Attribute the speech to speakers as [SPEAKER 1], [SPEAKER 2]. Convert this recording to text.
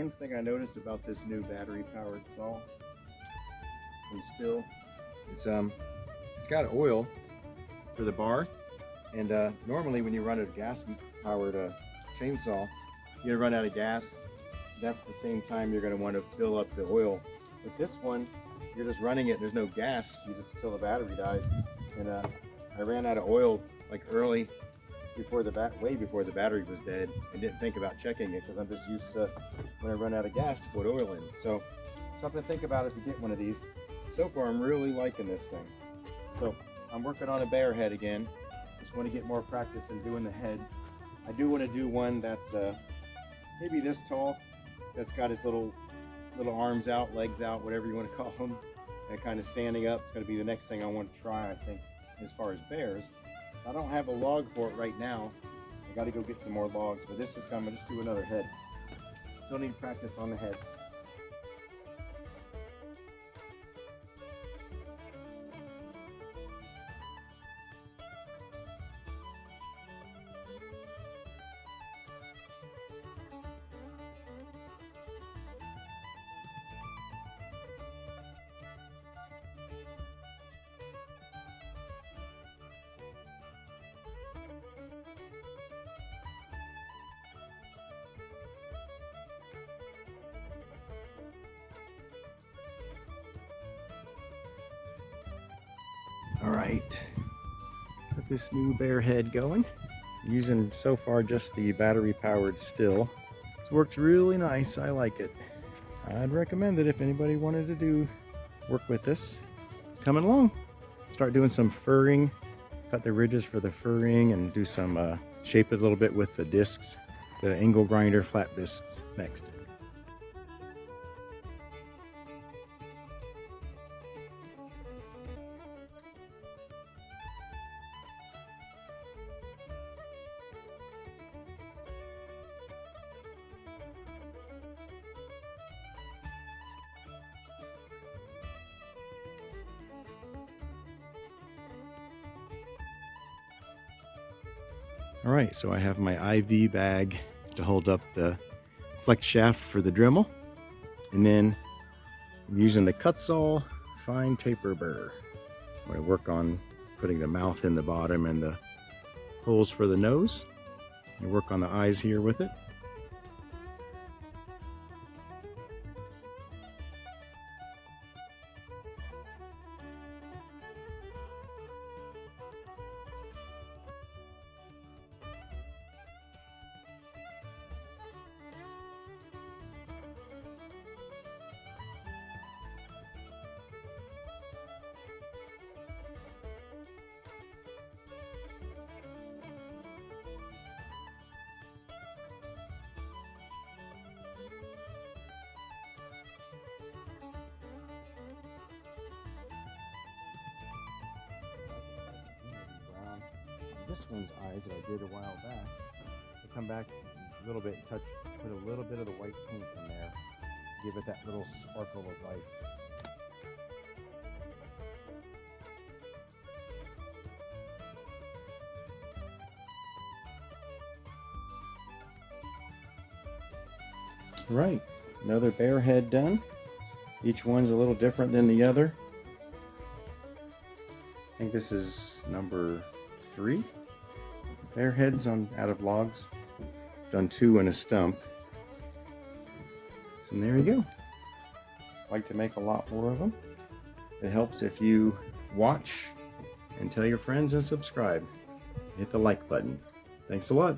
[SPEAKER 1] one thing I noticed about this new battery powered saw from Still, it's got oil for the bar, and normally when you run a gas powered chainsaw, you're gonna run out of gas. That's the same time you're gonna want to fill up the oil. With this one, you're just running it, there's no gas, you just till the battery dies. And I ran out of oil like early way before the battery was dead, and didn't think about checking it because I'm just used to, when I run out of gas, to put oil in. So something to think about if you get one of these. So far I'm really liking this thing. So I'm working on a bear head again. Just want to get more practice in doing the head. I do want to do one that's maybe this tall, that's got his little arms out, legs out, whatever you want to call them, and kind of standing up. It's going to be the next thing I want to try, I think, as far as bears. I don't have a log for it right now. I got to go get some more logs, but this is coming. Just do another head. Still need practice on the head. All right, got this new bear head going. Using so far just the battery powered Still. This works really nice. I like it. I'd recommend it if anybody wanted to do work with this. It's coming along. Start doing some furring, cut the ridges for the furring, and do some shape it a little bit with the discs, the angle grinder flat discs next. All right, so I have my IV bag to hold up the flex shaft for the Dremel, and then I'm using the cut saw fine taper burr. I'm going to work on putting the mouth in the bottom and the holes for the nose, and work on the eyes here with it. This one's eyes that I did a while back, I come back a little bit and put a little bit of the white paint in there, give it that little sparkle of life. Right, another bear head done. Each one's a little different than the other. I think this is number 3 bear heads out of logs. Done 2 in a stump. So there you go. I like to make a lot more of them. It helps if you watch and tell your friends and subscribe. Hit the like button. Thanks a lot.